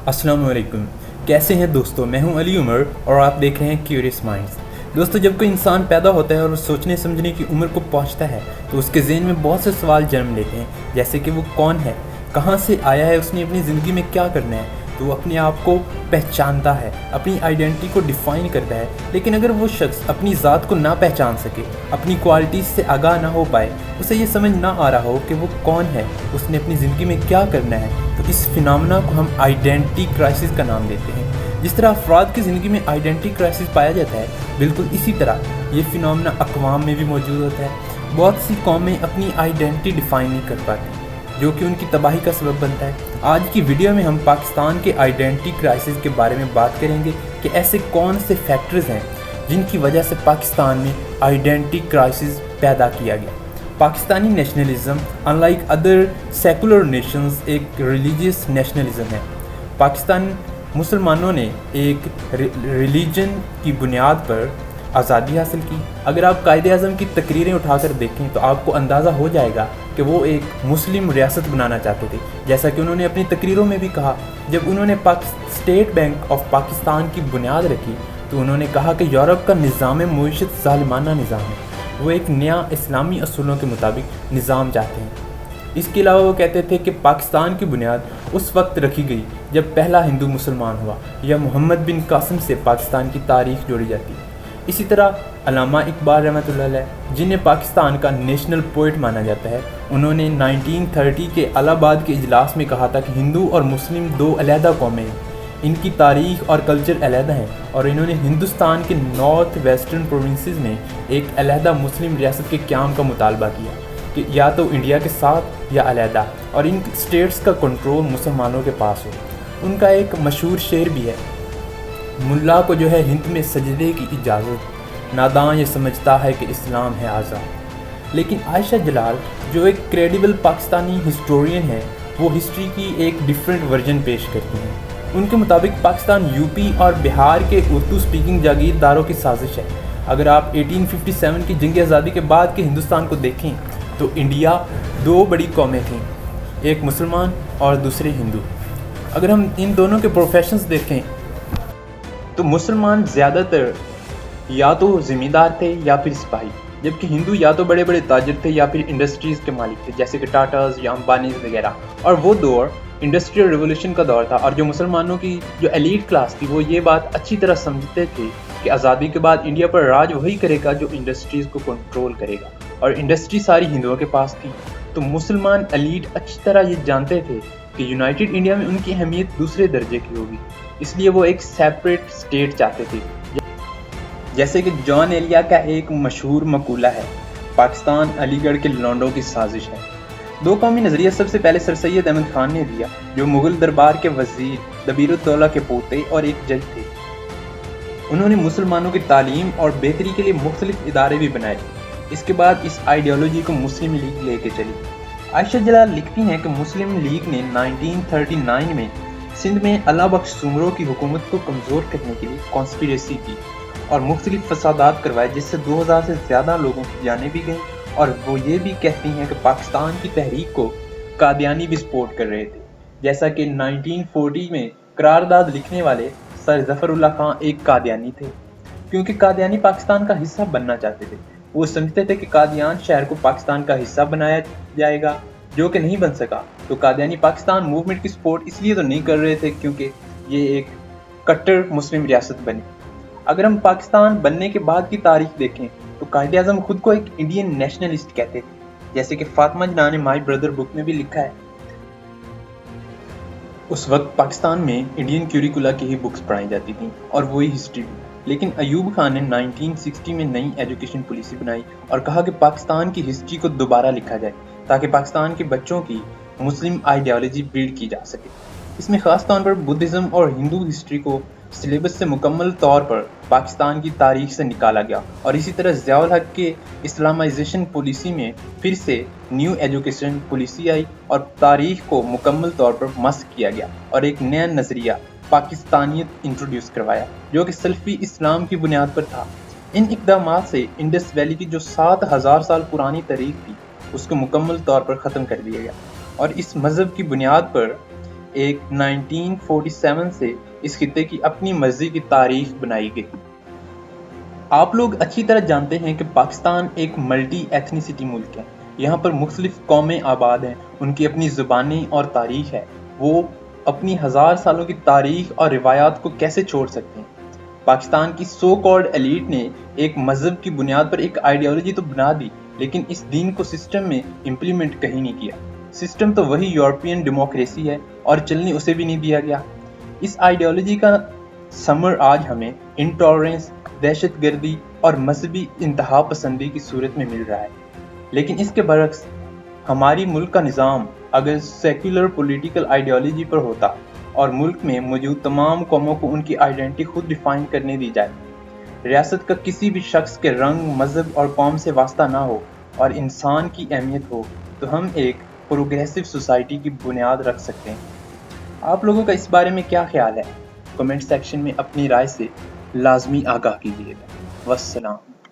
अस्सलाम वालेकुम। कैसे हैं दोस्तों? मैं हूं अली उमर और आप देख रहे हैं क्यूरियस माइंड्स। दोस्तों, जब कोई इंसान पैदा होता है और वो सोचने समझने की उम्र को पहुंचता है तो उसके ज़हन में बहुत से सवाल जन्म लेते हैं, जैसे कि वो कौन है, कहां से आया है, उसने अपनी ज़िंदगी में क्या करना है। तो वो अपने आप को पहचानता है, अपनी आइडेंटिटी को डिफ़ाइन करता है। लेकिन अगर वो शख्स अपनी ज़ात को ना पहचान सके, अपनी क्वालिटीज़ से आगाह ना हो पाए, उसे ये समझ ना आ रहा हो कि वो कौन है, उसने अपनी ज़िंदगी में क्या करना है, तो इस फिनोमेना को हम आइडेंटिटी क्राइसिस का नाम देते हैं। जिस तरह अफराद की ज़िंदगी में आइडेंटिटी क्राइसिस पाया जाता है, बिल्कुल इसी तरह ये फिनोमेना अक़वाम में भी मौजूद होता है। बहुत सी कौमें अपनी आइडेंटिटी डिफ़ाइन नहीं कर पाती, जो कि उनकी तबाही का सबब बनता है। आज की वीडियो में हम पाकिस्तान के आइडेंटिटी क्राइसिस के बारे में बात करेंगे कि ऐसे कौन से फैक्टर्स हैं जिनकी वजह से पाकिस्तान में आइडेंटिटी क्राइसिस पैदा किया गया। Pakistani nationalism unlike other secular Nations एक रिलीजियस नेशनलिज़म है। पाकिस्तान मुसलमानों ने एक रिलीजन की बुनियाद पर आज़ादी हासिल की। अगर आप कायदे-आज़म की तकरीरें उठाकर देखें तो आपको अंदाज़ा हो जाएगा कि वो एक मुस्लिम रियासत बनाना चाहते थे। जैसा कि उन्होंने अपनी तकरीरों में भी कहा, जब उन्होंने स्टेट बैंक ऑफ पाकिस्तान की बुनियाद रखी तो उन्होंने कहा कि यूरोप का निज़ाम मईशत ज़ालिमाना निज़ाम है। वो एक नया इस्लामी असूलों के मुताबिक निज़ाम चाहते हैं। इसके अलावा वो कहते थे कि पाकिस्तान की बुनियाद उस वक्त रखी गई जब पहला हिंदू मुसलमान हुआ, या मोहम्मद बिन कासिम से पाकिस्तान की तारीख जोड़ी जाती है। इसी तरह अल्लामा इकबाल रहमतुल्लाह अलैह, जिन्हें पाकिस्तान का नेशनल पोइट माना जाता है, उन्होंने 1930 के इलाहाबाद के इजलास में कहा था कि हिंदू और मुस्लिम दो अलहदा कौमें हैं, इनकी तारीख़ और कल्चर अलहदा हैं, और इन्होंने हिंदुस्तान के नॉर्थ वेस्टर्न प्रोविंसेस में एक अलहदा मुस्लिम रियासत के क़याम का मुतालबा किया कि या तो इंडिया के साथ या अलहदा, और इन स्टेट्स का कंट्रोल मुसलमानों के पास हो। उनका एक मशहूर शेर भी है, मुल्ला को जो है हिंद में सजदे की इजाज़त, नादान ये समझता है कि इस्लाम है आज़ाद। लेकिन आयशा जलाल, जो एक क्रेडिबल पाकिस्तानी हिस्टोरियन है, वो हिस्ट्री की एक डिफरेंट वर्जन पेश करती हैं। उनके मुताबिक पाकिस्तान यूपी और बिहार के उर्दू स्पीकिंग जागीरदारों की साजिश है। अगर आप 1857 की जंग आज़ादी के बाद के हिंदुस्तान को देखें तो इंडिया दो बड़ी कौमें थीं, एक मुसलमान और दूसरे हिंदू। अगर हम इन दोनों के प्रोफेशंस देखें तो मुसलमान ज़्यादातर या तो ज़मींदार थे या फिर सिपाही, जबकि हिंदू या तो बड़े बड़े ताजिर थे या फिर इंडस्ट्रीज़ के मालिक थे, जैसे कि टाटाज या अंबानीज वगैरह। और वो दौर इंडस्ट्रियल रिवोल्यूशन का दौर था, और जो मुसलमानों की जो एलीट क्लास थी वो ये बात अच्छी तरह समझते थे कि आज़ादी के बाद इंडिया पर राज वही करेगा जो इंडस्ट्रीज़ को कंट्रोल करेगा, और इंडस्ट्री सारी हिंदुओं के पास थी। तो मुसलमान एलीट अच्छी तरह ये जानते थे कि यूनाइटेड इंडिया में उनकी अहमियत दूसरे दर्जे की होगी, इसलिए वो एक सेपरेट स्टेट चाहते थे। जैसे कि जॉन एलिया का एक मशहूर मकूला है, पाकिस्तान अलीगढ़ के लौंडों की साजिश है। दो कौमी नज़रिया सबसे पहले सर सैयद अहमद खान ने दिया, जो मुग़ल दरबार के वज़ीर दबीरुद्दौला के पोते और एक जज थे। उन्होंने मुसलमानों की तालीम और बेहतरी के लिए मुख्तलिफ इदारे भी बनाए। इसके बाद इस आइडियोलॉजी को मुस्लिम लीग लेके चली। आयशा जलाल लिखती हैं कि मुस्लिम लीग ने 1939 में सिंध में अल्लाह बख्श सुमरों की हुकूमत को कमज़ोर करने के लिए कॉन्स्पिरेसी की और मुख्तलिफ फसादात करवाए, जिससे 2000 से ज़्यादा लोगों की जानें भी गईं। और वो ये भी कहती हैं कि पाकिस्तान की तहरीक को कादियानी भी सपोर्ट कर रहे थे। जैसा कि 1940 में करारदाद लिखने वाले सर ज़फ़रुल्लाह खां एक कादियानी थे, क्योंकि कादियानी पाकिस्तान का हिस्सा बनना चाहते थे। वो समझते थे कि कादियान शहर को पाकिस्तान का हिस्सा बनाया जाएगा, जो कि नहीं बन सका। तो कादियानी पाकिस्तान मूवमेंट की सपोर्ट इसलिए तो नहीं कर रहे थे क्योंकि ये एक कट्टर मुस्लिम रियासत बनी। अगर हम पाकिस्तान बनने के बाद की तारीख देखें तो कायदे आज़म खुद को एक इंडियन नेशनलिस्ट कहते थे, जैसे कि फातिमा जिन्ना ने माई ब्रदर बुक में भी लिखा है। उस वक्त पाकिस्तान में इंडियन क्यूरिकुला की ही बुक्स पढ़ाई जाती थी और वही हिस्ट्री भी। लेकिन अयूब खान ने 1960 में नई एजुकेशन पॉलिसी बनाई और कहा कि पाकिस्तान की हिस्ट्री को दोबारा लिखा जाए ताकि पाकिस्तान के बच्चों की मुस्लिम आइडियोलॉजी बिल्ड की जा सके। इसमें ख़ास तौर पर बुद्धिज़्म और हिंदू हिस्ट्री को सिलेबस से मुकम्मल तौर पर पाकिस्तान की तारीख से निकाला गया, और इसी तरह ज़ियाउल हक के इस्लामाइजेशन पॉलिसी में फिर से न्यू एजुकेशन पॉलिसी आई और तारीख को मुकम्मल तौर पर मस्क किया गया और एक नया नज़रिया पाकिस्तानियत इंट्रोड्यूस करवाया, जो कि सल्फ़ी इस्लाम की बुनियाद पर था। इन इक़दामात से इंडस वैली की जो 7000 साल पुरानी तारीख थी उसको मुकम्मल तौर पर ख़त्म कर दिया गया, और इस मज़हब की बुनियाद पर ایک 1947 سے اس خطے کی اپنی مرضی کی تاریخ بنائی گئی۔ آپ لوگ اچھی طرح جانتے ہیں کہ پاکستان ایک ملٹی ایتھنیسٹی ملک ہے۔ یہاں پر مختلف قومیں آباد ہیں، ان کی اپنی زبانیں اور تاریخ ہے۔ وہ اپنی 1000 سالوں کی تاریخ اور روایات کو کیسے چھوڑ سکتے ہیں؟ پاکستان کی سو کالڈ ایلیٹ نے ایک مذہب کی بنیاد پر ایک آئیڈیالوجی تو بنا دی، لیکن اس دین کو سسٹم میں امپلیمنٹ کہیں نہیں کیا۔ سسٹم تو وہی یورپین ڈیموکریسی ہے اور چلنے اسے بھی نہیں دیا گیا۔ اس آئیڈیالوجی کا ثمر آج ہمیں انٹالرنس، دہشت گردی اور مذہبی انتہا پسندی کی صورت میں مل رہا ہے۔ لیکن اس کے برعکس ہماری ملک کا نظام اگر سیکولر پولیٹیکل آئیڈیالوجی پر ہوتا اور ملک میں موجود تمام قوموں کو ان کی آئیڈینٹی خود ڈیفائن کرنے دی جائے، ریاست کا کسی بھی شخص کے رنگ، مذہب اور قوم سے واسطہ نہ ہو اور انسان کی اہمیت ہو، تو ہم ایک پروگریسو سوسائٹی کی بنیاد رکھ سکتے ہیں۔ آپ لوگوں کا اس بارے میں کیا خیال ہے؟ کمنٹ سیکشن میں اپنی رائے سے لازمی آگاہ کیجیے گا۔ والسلام۔